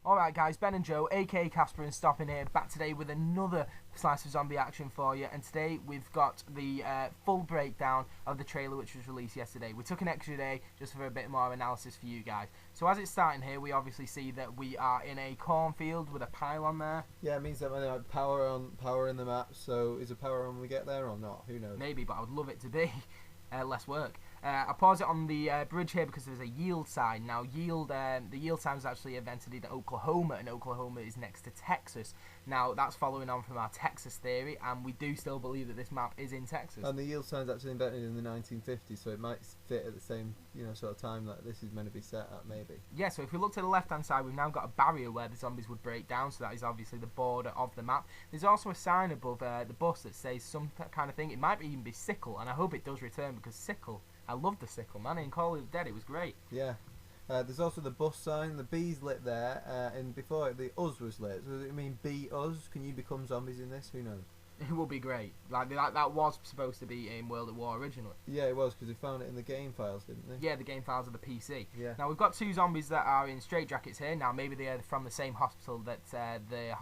Alright guys, Ben and Joe, aka Casper and Stopping here, back today with another slice of zombie action for you, and today we've got the full breakdown of the trailer which was released yesterday. We took an extra day just for a bit more analysis for you guys. So as it's starting here, we obviously see that we are in a cornfield with a pylon there. Yeah, it means that when power in the map, so is there power on when we get there or not? Who knows? Maybe, but I would love it to be. Less work. I pause it on the bridge here because there's a yield sign. Now, the yield sign was actually invented in Oklahoma, and Oklahoma is next to Texas. Now, that's following on from our Texas theory, and we do still believe that this map is in Texas. And the yield sign's actually invented in the 1950s, so it might fit at the same, sort of time that this is meant to be set at, maybe. Yeah, so if we look to the left-hand side, we've now got a barrier where the zombies would break down, so that is obviously the border of the map. There's also a sign above the bus that says some kind of thing. It might even be Sickle, and I hope it does return because Sickle, I love the Sickle, man. In Call of Dead, it was great. Yeah. There's also the bus sign. The B's lit there, and before it, the us was lit. So does it mean be us? Can you become zombies in this? Who knows? It will be great. Like that was supposed to be in World at War originally. Yeah, it was, because they found it in the game files, didn't they? Yeah, the game files of the PC. Yeah. Now we've got two zombies that are in straitjackets here. Now maybe they are from the same hospital that the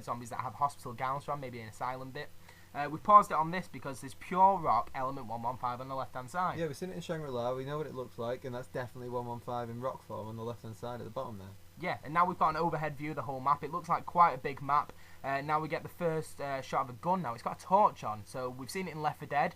zombies that have hospital gowns from, maybe an asylum bit. We've paused it on this because there's Pure Rock Element 115 on the left-hand side. Yeah, we've seen it in Shangri-La, we know what it looks like, and that's definitely 115 in rock form on the left-hand side at the bottom there. Yeah, and now we've got an overhead view of the whole map. It looks like quite a big map. Now we get the first shot of a gun now. It's got a torch on, so we've seen it in Left 4 Dead.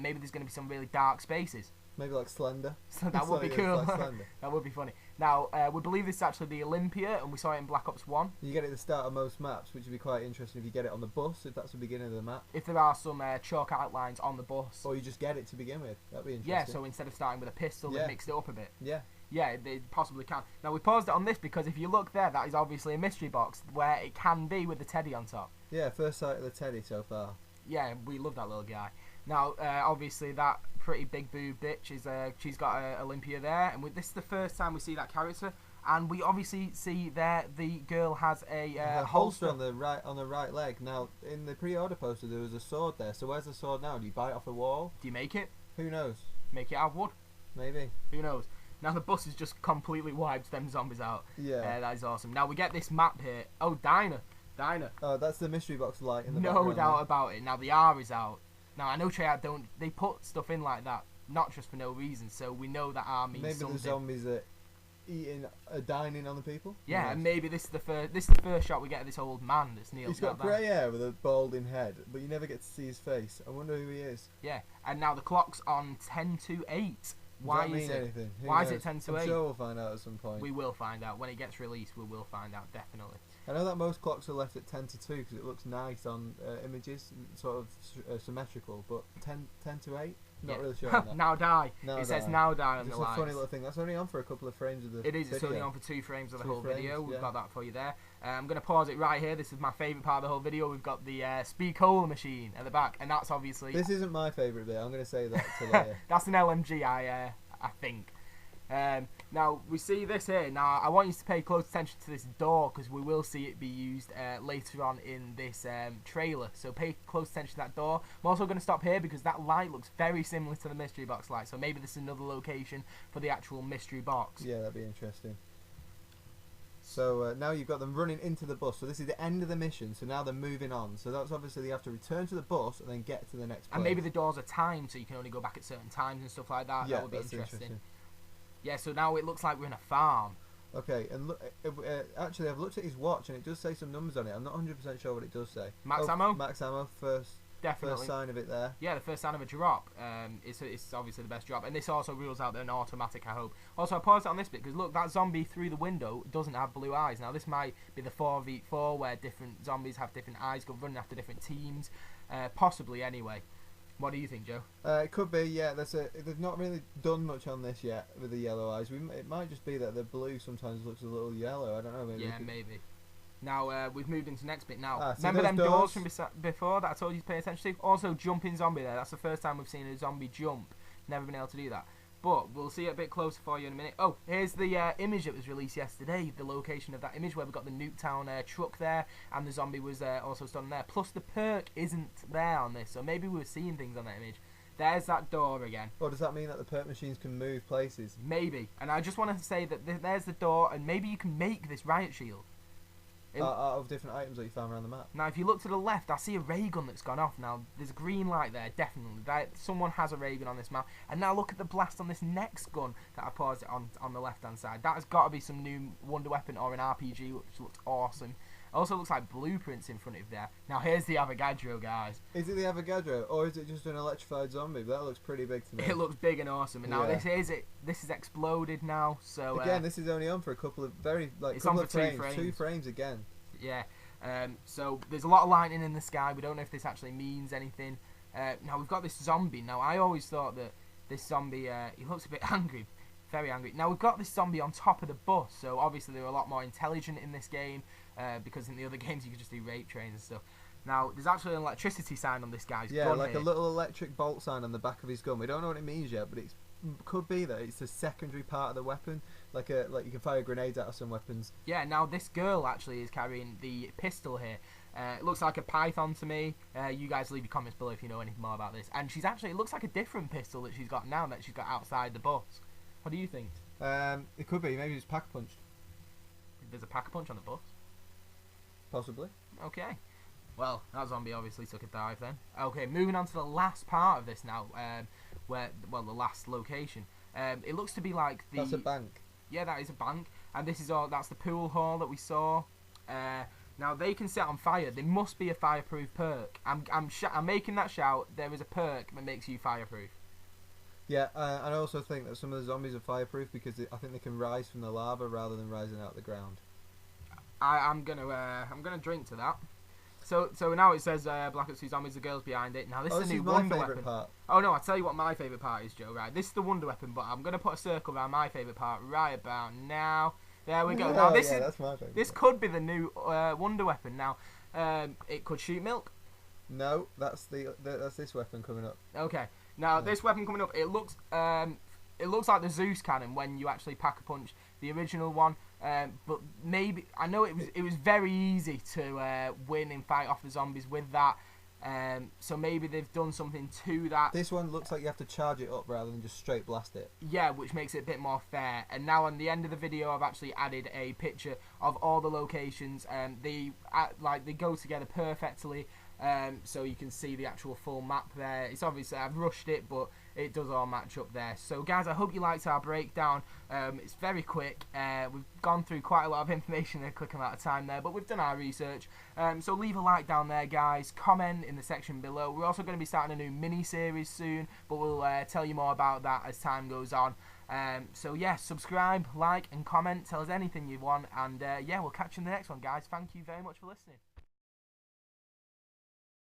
Maybe there's going to be some really dark spaces. Maybe like Slender. So that would be cool. Like That would be funny. Now, we believe this is actually the Olympia, and we saw it in Black Ops 1. You get it at the start of most maps, which would be quite interesting if you get it on the bus, if that's the beginning of the map. If there are some chalk outlines on the bus. Or you just get it to begin with. That'd be interesting. Yeah, so instead of starting with a pistol, they mixed it up a bit. Yeah. Yeah, they possibly can. Now, we paused it on this because if you look there, that is obviously a mystery box where it can be with the teddy on top. Yeah, first sight of the teddy so far. Yeah, we love that little guy. Now, obviously, that pretty big boob bitch is she's got Olympia there, and this is the first time we see that character. And we obviously see there the girl has a holster on the right leg. Now, in the pre-order poster, there was a sword there. So where's the sword now? Do you buy it off the wall? Do you make it? Who knows? Make it out of wood? Maybe. Who knows? Now the bus has just completely wiped them zombies out. Yeah. That is awesome. Now we get this map here. Oh, Diner. Oh, that's the mystery box light in the background. No doubt about it. Now the R is out. Now I know Treyarch they put stuff in like that, not just for no reason. So we know that R means something. Maybe the zombies are dining on the people. Yeah, and maybe this is the first shot we get of this old man that's kneeled. He's got grey hair with a balding head, but you never get to see his face. I wonder who he is. Yeah, and now the clock's on 10 to 8. Why is it? Anything? Why is it 10 to 8? I'm sure we'll find out at some point. We will find out when it gets released. We will find out definitely. I know that most clocks are left at 10 to 2 because it looks nice on images, sort of symmetrical. But 10 to 8, not really sure. On that. Now die. Now it says now die on it's the lights. a funny little thing. That's only on for a couple of frames of the. It is. Video. It's only on for 2 frames of the whole video. We've yeah. got that for you there. I'm going to pause it right here. This is my favourite part of the whole video. We've got the speed cola machine at the back, and that's obviously. This isn't my favourite bit. I'm going to say that to later. That's an LMG, I think. Now we see this here. Now I want you to pay close attention to this door because we will see it be used later on in this trailer. So pay close attention to that door. I'm also going to stop here because that light looks very similar to the mystery box light. So maybe this is another location for the actual mystery box. Yeah, that'd be interesting. So now you've got them running into the bus. So this is the end of the mission. So now they're moving on. So that's obviously they have to return to the bus and then get to the next place. And maybe the doors are timed so you can only go back at certain times and stuff like that. Yeah, that would be that's interesting. Yeah, so now it looks like we're in a farm. Okay, and look, actually I've looked at his watch and it does say some numbers on it. I'm not 100% sure what it does say. Max ammo? Max ammo, first sign of it there. Yeah, the first sign of a drop. It's obviously the best drop. And this also rules out an automatic, I hope. Also, I paused it on this bit because look, that zombie through the window doesn't have blue eyes. Now, this might be the 4v4 where different zombies have different eyes, go running after different teams. Possibly, anyway. What do you think, Joe? It could be, yeah. They've not really done much on this yet with the yellow eyes. It might just be that the blue sometimes looks a little yellow. I don't know. Maybe. Yeah, maybe. Now we've moved into the next bit. Now, so remember them doors from before that I told you to pay attention to? Also, jumping zombie there. That's the first time we've seen a zombie jump. Never been able to do that. But we'll see it a bit closer for you in a minute. Oh, here's the image that was released yesterday. The location of that image where we've got the Nuketown truck there, and the zombie was also stood on there. Plus, the perk isn't there on this, so maybe we were seeing things on that image. There's that door again. Or does that mean that the perk machines can move places? Maybe. And I just want to say that there's the door, and maybe you can make this riot shield. Out of different items that you found around the map. Now, if you look to the left, I see a ray gun that's gone off. Now, there's a green light there, definitely. Someone has a ray gun on this map. And now look at the blast on this next gun that I paused it on the left-hand side. That has got to be some new wonder weapon or an RPG, which looks awesome. Also looks like blueprints in front of there. Now, here's the Avogadro, guys. Is it the Avogadro, or is it just an electrified zombie? That looks pretty big to me. It looks big and awesome. And now this is exploded now. So again, this is only on for a couple of it's on for frames. 2 frames again. Yeah. So there's a lot of lightning in the sky. We don't know if this actually means anything. Now we've got this zombie. Now I always thought that this zombie, he looks a bit angry, very angry. Now we've got this zombie on top of the bus. So obviously they're a lot more intelligent in this game because in the other games you could just do rape trains and stuff. Now there's actually an electricity sign on this guy's gun. Yeah, like here. a little electric bolt sign on the back of his gun. We don't know what it means yet, but it could be that it's a secondary part of the weapon, like you can fire grenades out of some weapons. Yeah, now this girl actually is carrying the pistol here. It looks like a python to me. You guys leave your comments below if you know anything more about this. And it looks like a different pistol that she's got now that she's got outside the bus. What do you think? It could be. Maybe it's pack punched. There's a pack-a-punch on the bus? Possibly. Okay. Well, that zombie obviously took a dive then. Okay, moving on to the last part of this now, the last location. It looks to be like That's a bank. Yeah, that is a bank, and that's the pool hall that we saw. Now they can set on fire. There must be a fireproof perk. I'm making that shout. There is a perk that makes you fireproof. Yeah, and I also think that some of the zombies are fireproof because I think they can rise from the lava rather than rising out of the ground. I'm gonna drink to that. So now it says Black Ops 2 Zombies, the girl's behind it. Now this is a new wonder weapon. Part. Oh no, I'll tell you what my favourite part is, Joe, right? This is the wonder weapon, but I'm going to put a circle around my favourite part right about now. There we go. Now that's my favourite. This could be the new wonder weapon. Now, it could shoot milk. No, that's this weapon coming up. Okay. Now this weapon coming up, it looks like the Zeus cannon when you actually pack a punch the original one. But maybe I know it was very easy to win and fight off the zombies with that. So maybe they've done something to that. This one looks like you have to charge it up rather than just straight blast it. Yeah, which makes it a bit more fair. And now on the end of the video, I've actually added a picture of all the locations. They go together perfectly. So you can see the actual full map there. It's obviously I've rushed it, but it does all match up there. So guys, I hope you liked our breakdown. It's very quick. We've gone through quite a lot of information in a quick amount of time there, but we've done our research. So leave a like down there, guys. Comment in the section below. We're also going to be starting a new mini-series soon, but we'll tell you more about that as time goes on. So yeah, subscribe, like and comment. Tell us anything you want, and yeah, we'll catch you in the next one, guys. Thank you very much for listening.